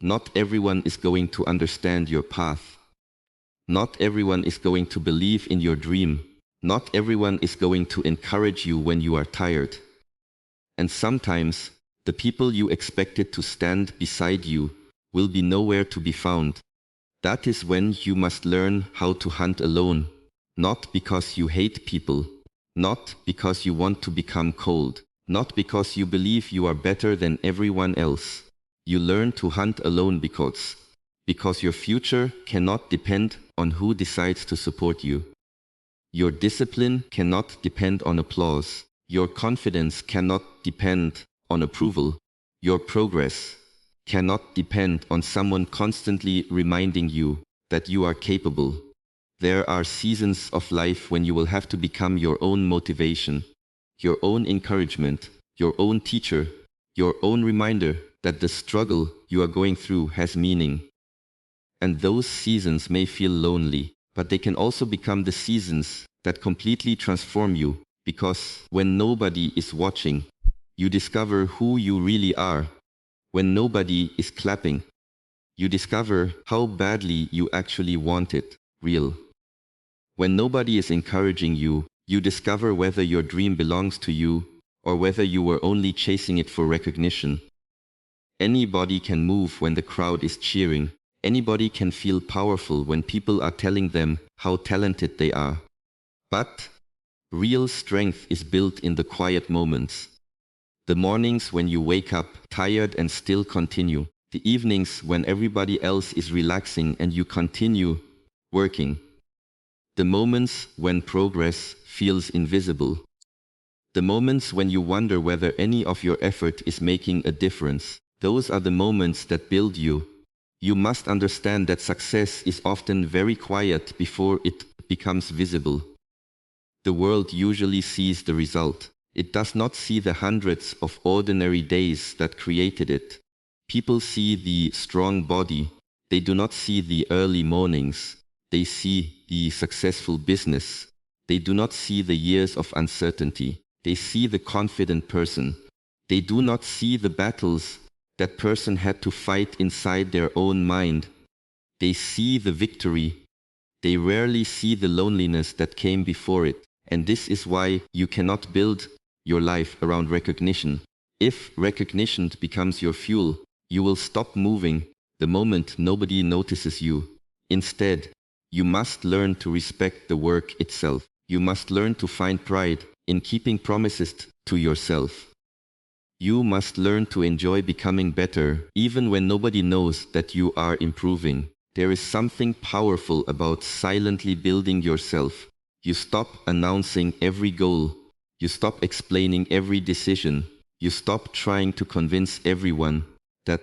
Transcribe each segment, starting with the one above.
Not everyone is going to understand your path. Not everyone is going to believe in your dream. Not everyone is going to encourage you when you are tired. And sometimes, the people you expected to stand beside you will be nowhere to be found. That is when you must learn how to hunt alone, not because you hate people, not because you want to become cold, not because you believe you are better than everyone else. You learn to hunt alone because your future cannot depend on who decides to support you. Your discipline cannot depend on applause. Your confidence cannot depend on approval. Your progress cannot depend on someone constantly reminding you that you are capable. There are seasons of life when you will have to become your own motivation, your own encouragement, your own teacher, your own reminder that the struggle you are going through has meaning. And those seasons may feel lonely, but they can also become the seasons that completely transform you, because when nobody is watching, you discover who you really are. When nobody is clapping, you discover how badly you actually want it, real. When nobody is encouraging you, you discover whether your dream belongs to you or whether you were only chasing it for recognition. Anybody can move when the crowd is cheering. Anybody can feel powerful when people are telling them how talented they are. But real strength is built in the quiet moments. The mornings when you wake up tired and still continue. The evenings when everybody else is relaxing and you continue working. The moments when progress feels invisible. The moments when you wonder whether any of your effort is making a difference. Those are the moments that build you. You must understand that success is often very quiet before it becomes visible. The world usually sees the result. It does not see the hundreds of ordinary days that created it. People see the strong body. They do not see the early mornings. They see the successful business. They do not see the years of uncertainty. They see the confident person. They do not see the battles that person had to fight inside their own mind. They see the victory. They rarely see the loneliness that came before it. And this is why you cannot build your life around recognition. If recognition becomes your fuel, you will stop moving the moment nobody notices you. Instead, you must learn to respect the work itself. You must learn to find pride in keeping promises to yourself. You must learn to enjoy becoming better, even when nobody knows that you are improving. There is something powerful about silently building yourself. You stop announcing every goal. You stop explaining every decision. You stop trying to convince everyone that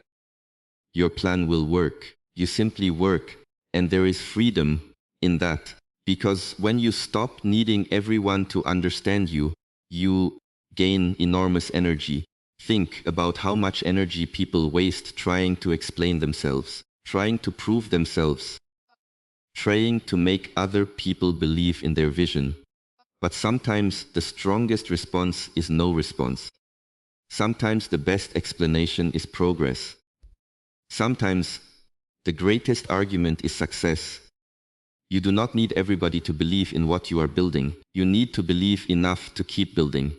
your plan will work. You simply work, and there is freedom in that. Because when you stop needing everyone to understand you, you gain enormous energy. Think about how much energy people waste trying to explain themselves, trying to prove themselves, trying to make other people believe in their vision. But sometimes the strongest response is no response. Sometimes the best explanation is progress. Sometimes the greatest argument is success. You do not need everybody to believe in what you are building. You need to believe enough to keep building.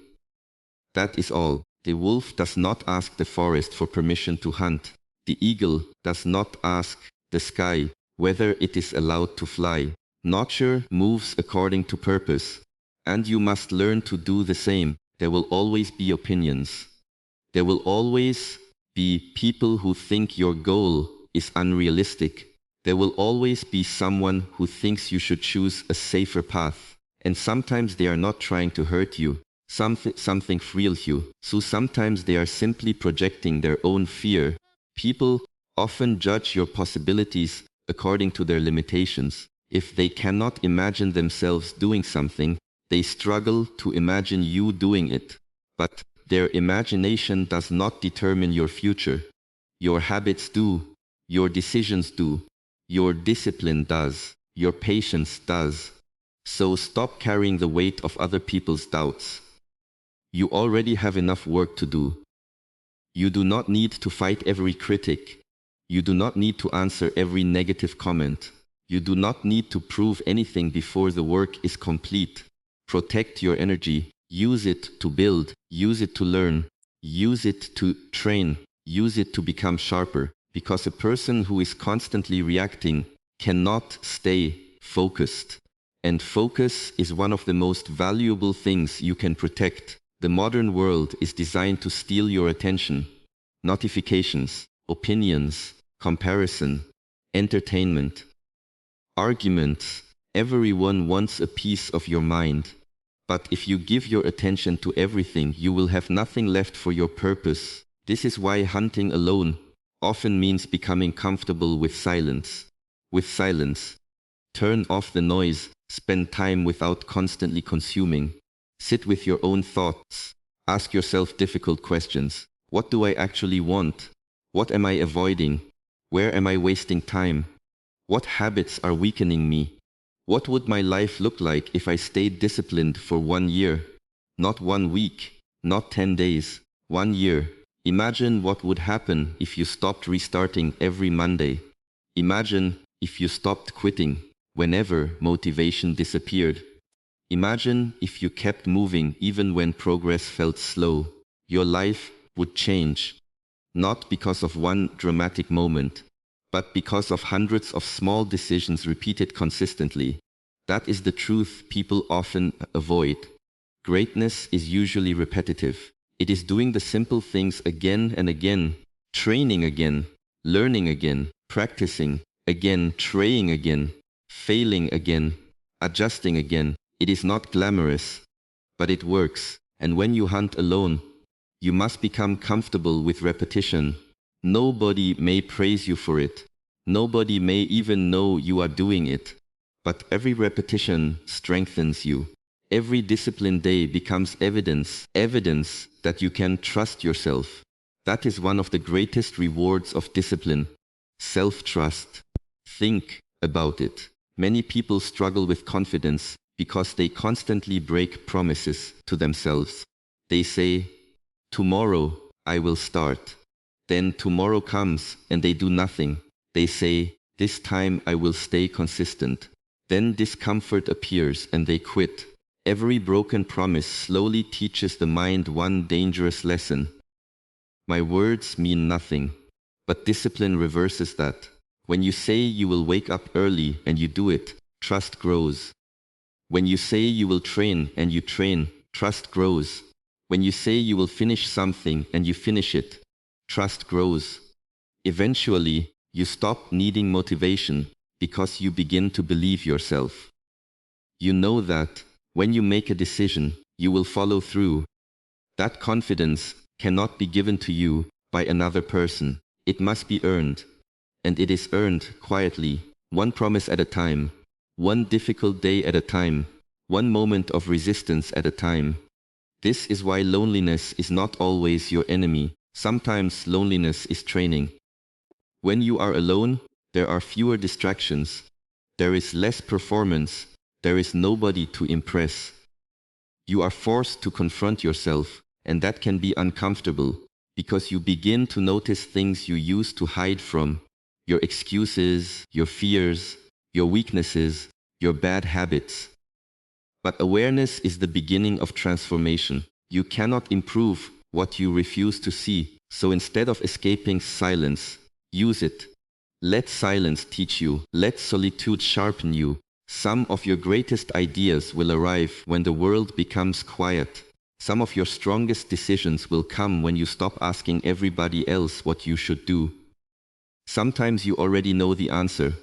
That is all. The wolf does not ask the forest for permission to hunt. The eagle does not ask the sky whether it is allowed to fly. Nature moves according to purpose, and you must learn to do the same. There will always be opinions. There will always be people who think your goal is unrealistic. There will always be someone who thinks you should choose a safer path. And sometimes they are not trying to hurt you. Something thrills you. So sometimes they are simply projecting their own fear. People often judge your possibilities according to their limitations. If they cannot imagine themselves doing something, they struggle to imagine you doing it. But their imagination does not determine your future. Your habits do. Your decisions do. Your discipline does. Your patience does. So stop carrying the weight of other people's doubts. You already have enough work to do. You do not need to fight every critic. You do not need to answer every negative comment. You do not need to prove anything before the work is complete. Protect your energy. Use it to build. Use it to learn. Use it to train. Use it to become sharper. Because a person who is constantly reacting cannot stay focused. And focus is one of the most valuable things you can protect. The modern world is designed to steal your attention. Notifications, opinions, comparison, entertainment, arguments. Everyone wants a piece of your mind. But if you give your attention to everything, you will have nothing left for your purpose. This is why hunting alone often means becoming comfortable with silence. With silence, turn off the noise, spend time without constantly consuming. Sit with your own thoughts. Ask yourself difficult questions. What do I actually want? What am I avoiding? Where am I wasting time? What habits are weakening me? What would my life look like if I stayed disciplined for 1 year? Not 1 week, not 10 days, 1 year. Imagine what would happen if you stopped restarting every Monday. Imagine if you stopped quitting whenever motivation disappeared. Imagine if you kept moving even when progress felt slow. Your life would change, not because of one dramatic moment, but because of hundreds of small decisions repeated consistently. That is the truth people often avoid. Greatness is usually repetitive. It is doing the simple things again and again, training again, learning again, practicing again, trying again, failing again, adjusting again. It is not glamorous, but it works. And when you hunt alone, you must become comfortable with repetition. Nobody may praise you for it. Nobody may even know you are doing it. But every repetition strengthens you. Every disciplined day becomes evidence that you can trust yourself. That is one of the greatest rewards of discipline. Self-trust. Think about it. Many people struggle with confidence because they constantly break promises to themselves. They say, "Tomorrow I will start." Then tomorrow comes and they do nothing. They say, "This time I will stay consistent." Then discomfort appears and they quit. Every broken promise slowly teaches the mind one dangerous lesson. My words mean nothing, but discipline reverses that. When you say you will wake up early and you do it, trust grows. When you say you will train and you train, trust grows. When you say you will finish something and you finish it, trust grows. Eventually, you stop needing motivation because you begin to believe yourself. You know that when you make a decision, you will follow through. That confidence cannot be given to you by another person. It must be earned. And it is earned quietly, one promise at a time, one difficult day at a time, one moment of resistance at a time. This is why loneliness is not always your enemy. Sometimes loneliness is training. When you are alone, there are fewer distractions. There is less performance. There is nobody to impress. You are forced to confront yourself, and that can be uncomfortable, because you begin to notice things you used to hide from. Your excuses, your fears, your weaknesses, your bad habits. But awareness is the beginning of transformation. You cannot improve what you refuse to see, so instead of escaping silence, use it. Let silence teach you. Let solitude sharpen you. Some of your greatest ideas will arrive when the world becomes quiet. Some of your strongest decisions will come when you stop asking everybody else what you should do. Sometimes you already know the answer.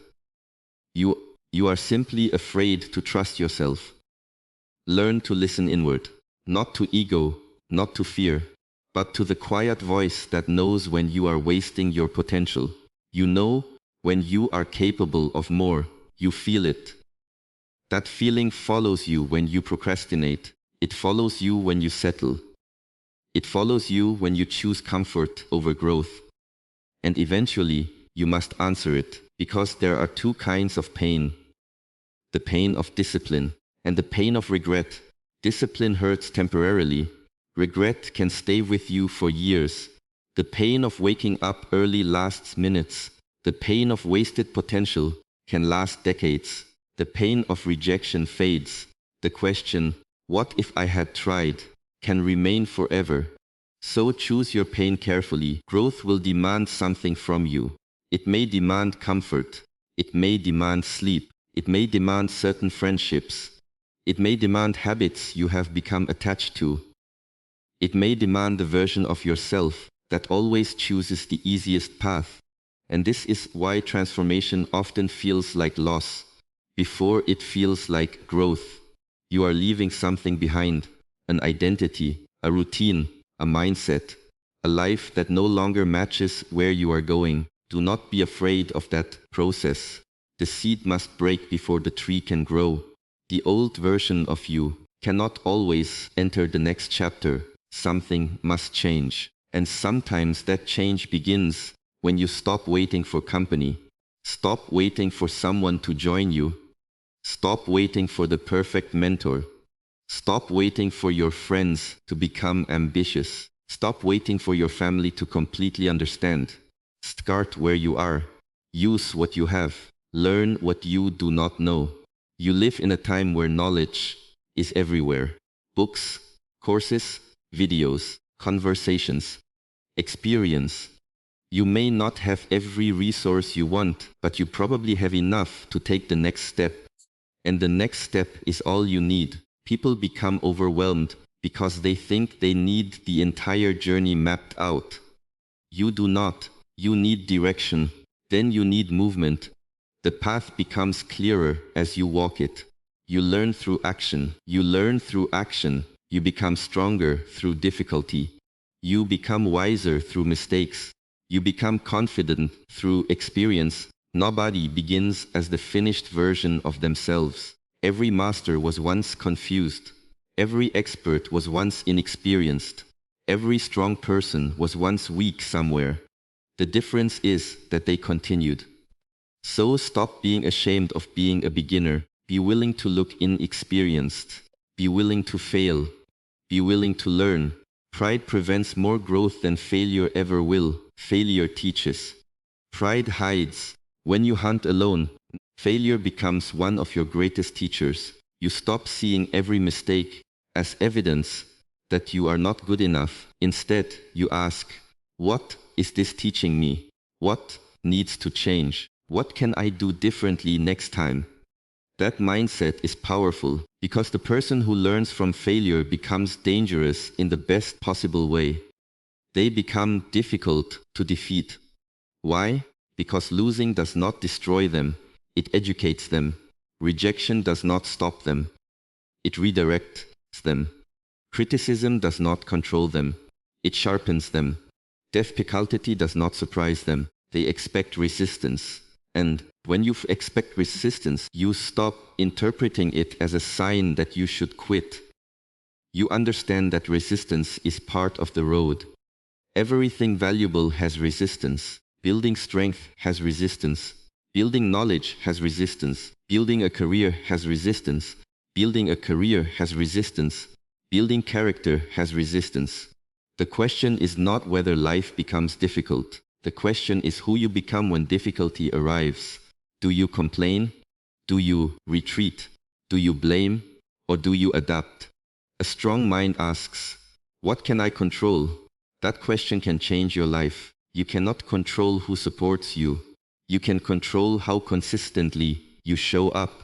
You are simply afraid to trust yourself. Learn to listen inward, not to ego, not to fear, but to the quiet voice that knows when you are wasting your potential. You know when you are capable of more. You feel it. That feeling follows you when you procrastinate. It follows you when you settle. It follows you when you choose comfort over growth. And eventually, you must answer it, because there are two kinds of pain. The pain of discipline and the pain of regret. Discipline hurts temporarily. Regret can stay with you for years. The pain of waking up early lasts minutes. The pain of wasted potential can last decades. The pain of rejection fades. The question, what if I had tried, can remain forever. So choose your pain carefully. Growth will demand something from you. It may demand comfort. It may demand sleep. It may demand certain friendships. It may demand habits you have become attached to. It may demand the version of yourself that always chooses the easiest path. And this is why transformation often feels like loss, before it feels like growth. You are leaving something behind, an identity, a routine, a mindset, a life that no longer matches where you are going. Do not be afraid of that process. The seed must break before the tree can grow. The old version of you cannot always enter the next chapter. Something must change. And sometimes that change begins when you stop waiting for company. Stop waiting for someone to join you. Stop waiting for the perfect mentor. Stop waiting for your friends to become ambitious. Stop waiting for your family to completely understand. Start where you are. Use what you have. Learn what you do not know. You live in a time where knowledge is everywhere. Books, courses, videos, conversations, experience. You may not have every resource you want, but you probably have enough to take the next step. And the next step is all you need. People become overwhelmed because they think they need the entire journey mapped out. You do not. You need direction. Then you need movement. The path becomes clearer as you walk it. You learn through action. You learn through action. You become stronger through difficulty. You become wiser through mistakes. You become confident through experience. Nobody begins as the finished version of themselves. Every master was once confused. Every expert was once inexperienced. Every strong person was once weak somewhere. The difference is that they continued. So stop being ashamed of being a beginner. Be willing to look inexperienced. Be willing to fail. Be willing to learn. Pride prevents more growth than failure ever will. Failure teaches. Pride hides. When you hunt alone, failure becomes one of your greatest teachers. You stop seeing every mistake as evidence that you are not good enough. Instead, you ask, what is this teaching me? What needs to change? What can I do differently next time? That mindset is powerful because the person who learns from failure becomes dangerous in the best possible way. They become difficult to defeat. Why? Because losing does not destroy them, it educates them. Rejection does not stop them, it redirects them. Criticism does not control them, it sharpens them. Difficulty does not surprise them, they expect resistance. And when you expect resistance, you stop interpreting it as a sign that you should quit. You understand that resistance is part of the road. Everything valuable has resistance. Building strength has resistance. Building knowledge has resistance. Building a career has resistance. Building a career has resistance. Building character has resistance. The question is not whether life becomes difficult. The question is who you become when difficulty arrives. Do you complain? Do you retreat? Do you blame? Or do you adapt? A strong mind asks, what can I control? That question can change your life. You cannot control who supports you. You can control how consistently you show up.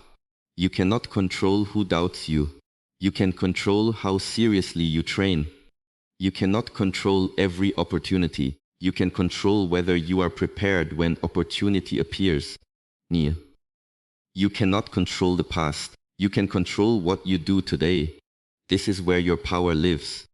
You cannot control who doubts you. You can control how seriously you train. You cannot control every opportunity. You can control whether you are prepared when opportunity appears. You cannot control the past. You can control what you do today. This is where your power lives.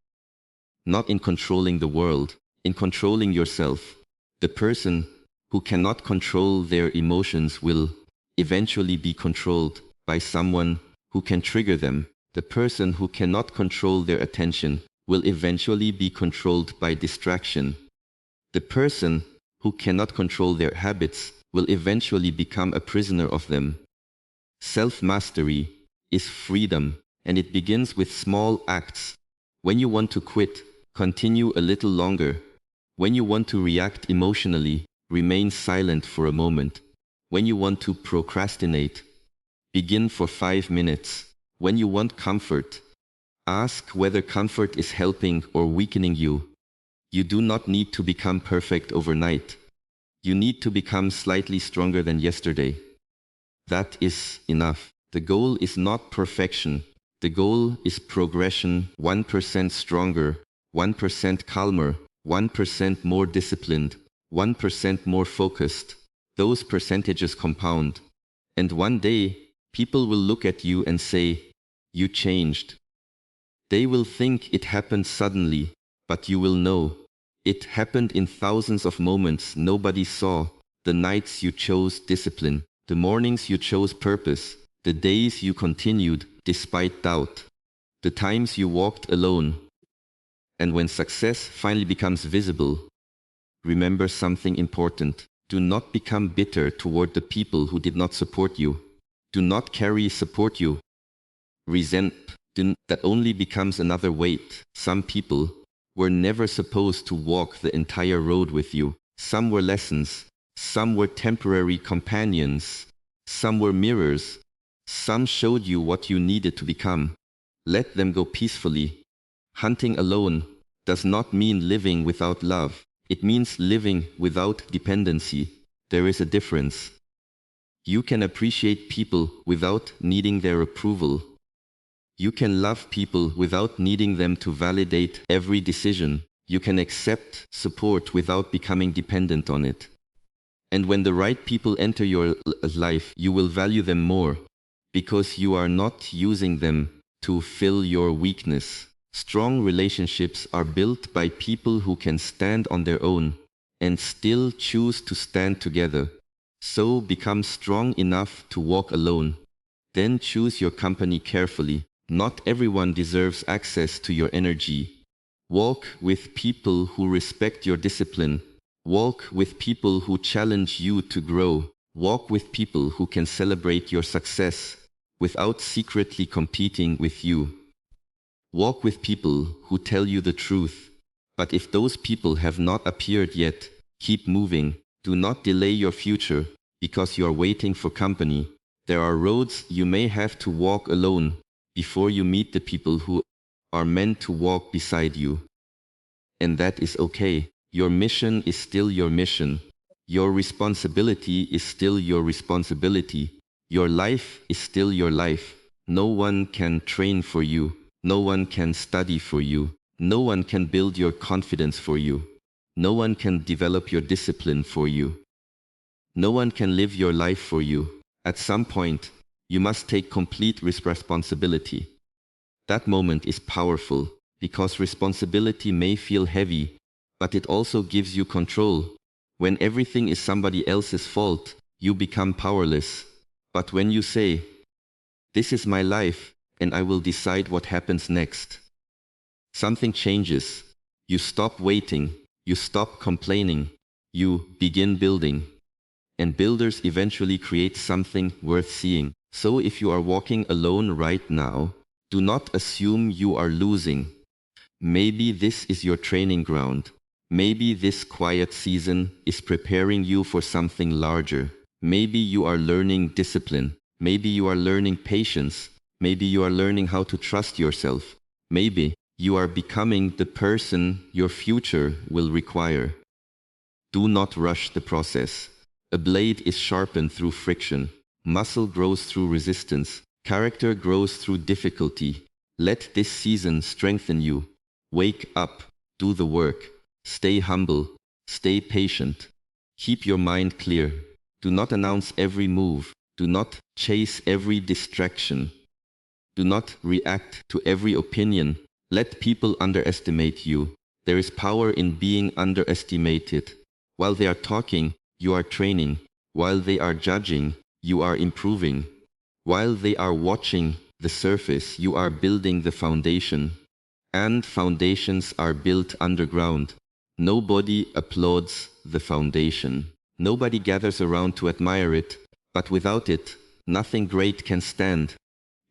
Not in controlling the world, in controlling yourself. The person who cannot control their emotions will eventually be controlled by someone who can trigger them. The person who cannot control their attention will eventually be controlled by distraction. The person who cannot control their habits will eventually become a prisoner of them. Self-mastery is freedom, and it begins with small acts. When you want to quit, continue a little longer. When you want to react emotionally, remain silent for a moment. When you want to procrastinate, begin for 5 minutes. When you want comfort, ask whether comfort is helping or weakening you. You do not need to become perfect overnight. You need to become slightly stronger than yesterday. That is enough. The goal is not perfection. The goal is progression, 1% stronger, 1% calmer, 1% more disciplined, 1% more focused. Those percentages compound. And one day, people will look at you and say, "You changed." They will think it happened suddenly, but you will know. It happened in thousands of moments nobody saw. The nights you chose discipline, the mornings you chose purpose, the days you continued despite doubt, the times you walked alone. And when success finally becomes visible, remember something important. Do not become bitter toward the people who did not support you. Do not carry support you. Resent that only becomes another weight. Some people were never supposed to walk the entire road with you. Some were lessons. Some were temporary companions. Some were mirrors. Some showed you what you needed to become. Let them go peacefully. Hunting alone does not mean living without love. It means living without dependency. There is a difference. You can appreciate people without needing their approval. You can love people without needing them to validate every decision. You can accept support without becoming dependent on it. And when the right people enter your life, you will value them more, because you are not using them to fill your weakness. Strong relationships are built by people who can stand on their own and still choose to stand together. So become strong enough to walk alone. Then choose your company carefully. Not everyone deserves access to your energy. Walk with people who respect your discipline. Walk with people who challenge you to grow. Walk with people who can celebrate your success without secretly competing with you. Walk with people who tell you the truth. But if those people have not appeared yet, keep moving. Do not delay your future because you are waiting for company. There are roads you may have to walk alone before you meet the people who are meant to walk beside you. And that is okay. Your mission is still your mission. Your responsibility is still your responsibility. Your life is still your life. No one can train for you. No one can study for you. No one can build your confidence for you. No one can develop your discipline for you. No one can live your life for you. At some point, you must take complete responsibility. That moment is powerful because responsibility may feel heavy, but it also gives you control. When everything is somebody else's fault, you become powerless. But when you say, "This is my life, and I will decide what happens next," something changes. You stop waiting. You stop complaining. You begin building. And builders eventually create something worth seeing. So if you are walking alone right now, do not assume you are losing. Maybe this is your training ground. Maybe this quiet season is preparing you for something larger. Maybe you are learning discipline. Maybe you are learning patience. Maybe you are learning how to trust yourself. Maybe you are becoming the person your future will require. Do not rush the process. A blade is sharpened through friction. Muscle grows through resistance. Character grows through difficulty. Let this season strengthen you. Wake up. Do the work. Stay humble. Stay patient. Keep your mind clear. Do not announce every move. Do not chase every distraction. Do not react to every opinion. Let people underestimate you. There is power in being underestimated. While they are talking, you are training. While they are judging, you are improving. While they are watching the surface, you are building the foundation. And foundations are built underground. Nobody applauds the foundation. Nobody gathers around to admire it, but without it, nothing great can stand.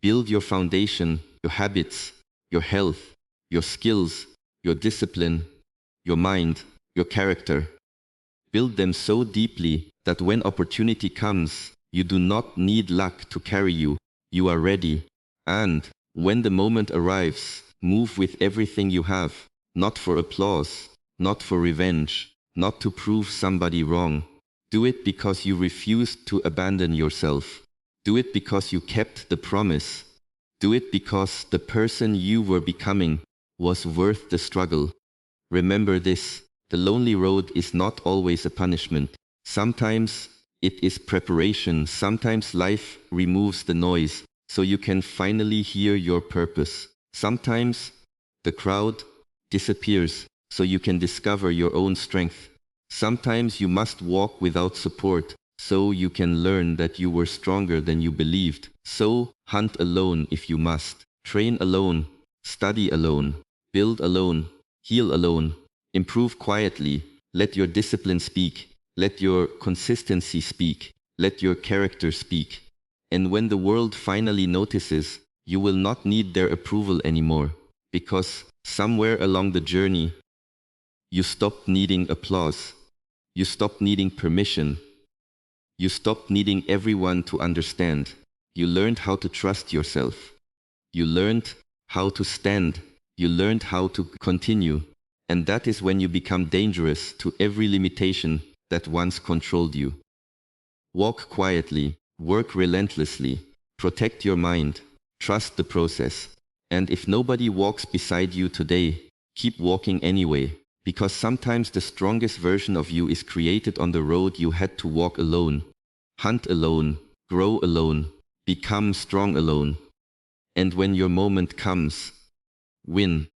Build your foundation, your habits, your health, your skills, your discipline, your mind, your character. Build them so deeply that when opportunity comes, you do not need luck to carry you. You are ready. And when the moment arrives, move with everything you have, not for applause, not for revenge, not to prove somebody wrong. Do it because you refused to abandon yourself. Do it because you kept the promise. Do it because the person you were becoming was worth the struggle. Remember this, the lonely road is not always a punishment. Sometimes it is preparation. Sometimes life removes the noise so you can finally hear your purpose. Sometimes the crowd disappears so you can discover your own strength. Sometimes you must walk without support so you can learn that you were stronger than you believed. So hunt alone if you must. Train alone. Study alone. Build alone. Heal alone. Improve quietly. Let your discipline speak. Let your consistency speak. Let your character speak. And when the world finally notices, you will not need their approval anymore. Because somewhere along the journey, you stopped needing applause. You stopped needing permission. You stopped needing everyone to understand. You learned how to trust yourself. You learned how to stand. You learned how to continue. And that is when you become dangerous to every limitation that once controlled you. Walk quietly, work relentlessly, protect your mind, trust the process. And if nobody walks beside you today, keep walking anyway, because sometimes the strongest version of you is created on the road you had to walk alone. Hunt alone, grow alone, become strong alone. And when your moment comes, win.